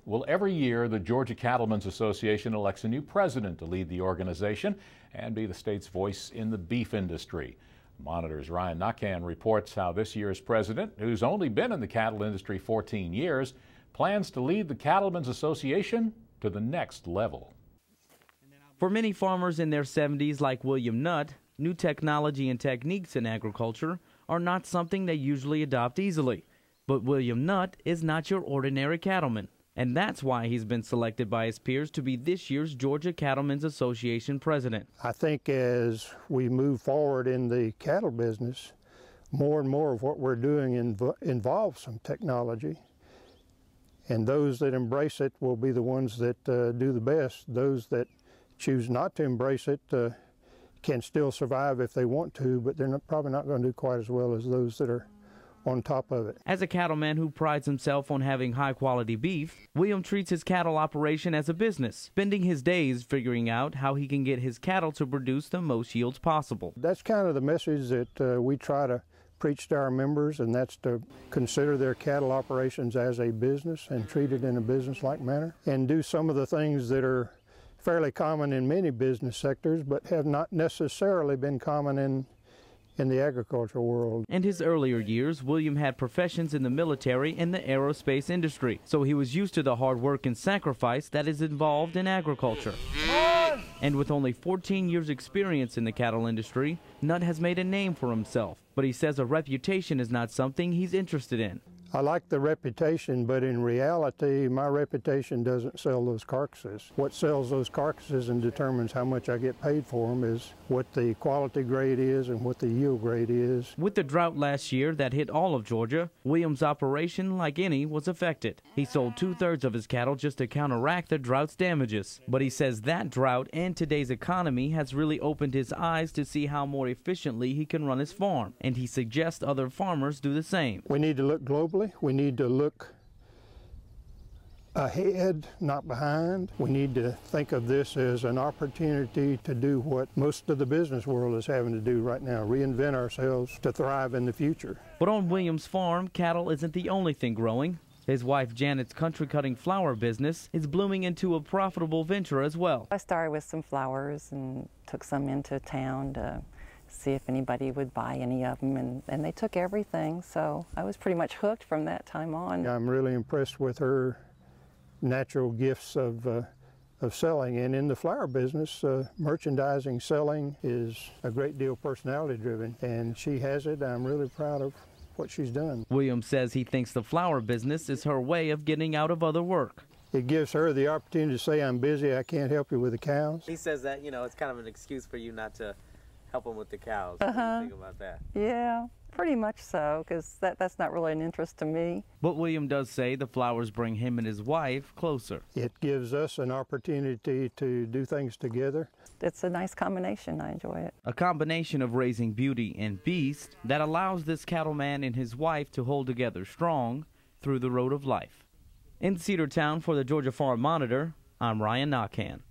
Well, every year, the Georgia Cattlemen Association elects a new president to lead the organization and be the state's voice in the beef industry. Monitor's Ryan Naquin reports how this year's president, who's only been in the cattle industry 14 years, plans to lead the Cattlemen's Association to the next level. For many farmers in their 70s like William Nutt, new technology and techniques in agriculture are not something they usually adopt easily. But William Nutt is not your ordinary cattleman, and that's why he's been selected by his peers to be this year's Georgia Cattlemen's Association president. I think as we move forward in the cattle business, more and more of what we're doing involves some technology. And those that embrace it will be the ones that do the best. Those that choose not to embrace it can still survive if they want to, but they're probably not going to do quite as well as those that are on top of it. As a cattleman who prides himself on having high-quality beef, William treats his cattle operation as a business, spending his days figuring out how he can get his cattle to produce the most yields possible. That's kind of the message that we try to preach to our members, and that's to consider their cattle operations as a business and treat it in a business-like manner, and do some of the things that are fairly common in many business sectors, but have not necessarily been common in the agricultural world. In his earlier years, William had professions in the military and the aerospace industry, so he was used to the hard work and sacrifice that is involved in agriculture. And with only 14 years experience in the cattle industry, Nutt has made a name for himself, but he says a reputation is not something he's interested in. I like the reputation, but in reality, my reputation doesn't sell those carcasses. What sells those carcasses and determines how much I get paid for them is what the quality grade is and what the yield grade is. With the drought last year that hit all of Georgia, William's operation, like any, was affected. He sold 2/3 of his cattle just to counteract the drought's damages. But he says that drought and today's economy has really opened his eyes to see how more efficiently he can run his farm, and he suggests other farmers do the same. We need to look globally. We need to look ahead, not behind. We need to think of this as an opportunity to do what most of the business world is having to do right now, reinvent ourselves to thrive in the future. But on William's farm, cattle isn't the only thing growing. His wife Janet's country cutting flower business is blooming into a profitable venture as well. I started with some flowers and took some into town to see if anybody would buy any of them, and they took everything, so I was pretty much hooked from that time on. I'm really impressed with her natural gifts of selling, and in the flower business, merchandising, selling is a great deal personality driven, and she has it. I'm really proud of what she's done. William says he thinks the flower business is her way of getting out of other work. It gives her the opportunity to say, I'm busy, I can't help you with the cows. He says that, you know, it's kind of an excuse for you not to help them with the cows. What do you think about that? Yeah, pretty much so, because that's not really an interest to me. But William does say the flowers bring him and his wife closer. It gives us an opportunity to do things together. It's a nice combination. I enjoy it. A combination of raising beauty and beast that allows this cattleman and his wife to hold together strong through the road of life. In Cedartown for the Georgia Farm Monitor, I'm Ryan Naquin.